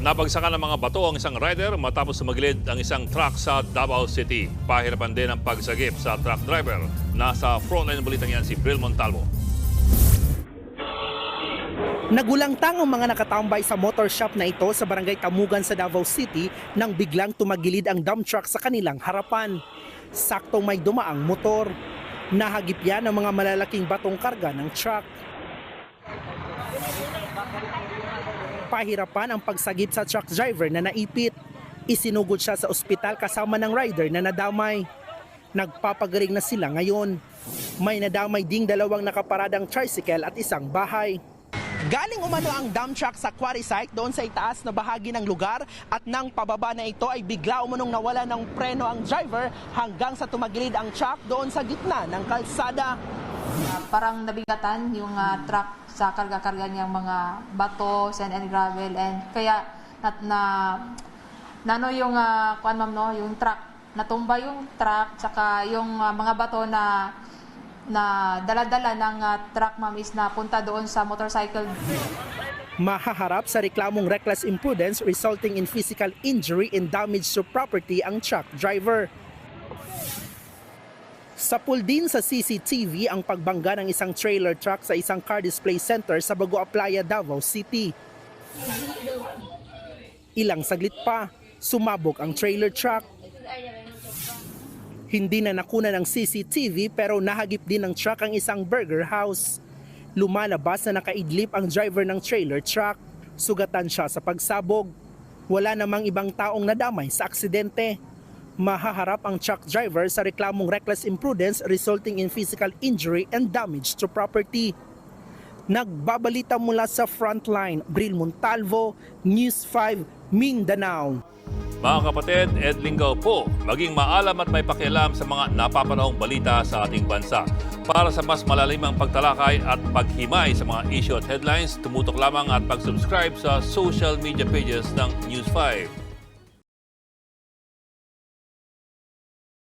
Nabagsakan ng mga bato ang isang rider matapos sumagilid ang isang truck sa Davao City. Pahirapan din ang pagsagip sa truck driver. Nasa frontline ng balitang yan si Bril Montalvo. Nagulangtang ang mga nakatambay sa motor shop na ito sa barangay Tamugan sa Davao City nang biglang tumagilid ang dump truck sa kanilang harapan. Saktong may dumaang motor. Nahagip yan ang mga malalaking batong karga ng truck. Pahirapan ang pagsagip sa truck driver na naipit. Isinugod siya sa ospital kasama ng rider na nadamay. Nagpapagaling na sila ngayon. May nadamay ding dalawang nakaparadang tricycle at isang bahay. Galing umano ang dump truck sa quarry site doon sa itaas na bahagi ng lugar at nang pababa na ito ay bigla umanong nawala ng preno ang driver hanggang sa tumagilid ang truck doon sa gitna ng kalsada. Parang nabigatan yung truck sa karga-karga niyang mga bato, sand and gravel, and kaya yung kuan ma'am no, yung truck natumba yung truck, saka yung mga bato na dala-dala ng truck ma'am is napunta doon sa motorcycle. Mahaharap sa reklamong reckless imprudence resulting in physical injury and damage to property ang truck driver. Sapul din sa CCTV ang pagbangga ng isang trailer truck sa isang car display center sa Bagua Playa, Davao City. Ilang saglit pa, sumabog ang trailer truck. Hindi na nakuna ng CCTV pero nahagip din ng truck ang isang burger house. Lumalabas na nakaidlip ang driver ng trailer truck. Sugatan siya sa pagsabog. Wala namang ibang taong nadamay sa aksidente. Mahaharap ang truck driver sa reklamong reckless imprudence resulting in physical injury and damage to property. Nagbabalita mula sa Frontline, Bril Montalvo, News 5, Mindanao. Mga kapatid, Ed Lingaw po, maging maalam at may pakialam sa mga napapanahong balita sa ating bansa. Para sa mas malalimang pagtalakay at paghimay sa mga issue at headlines, tumutok lamang at pag-subscribe sa social media pages ng News 5.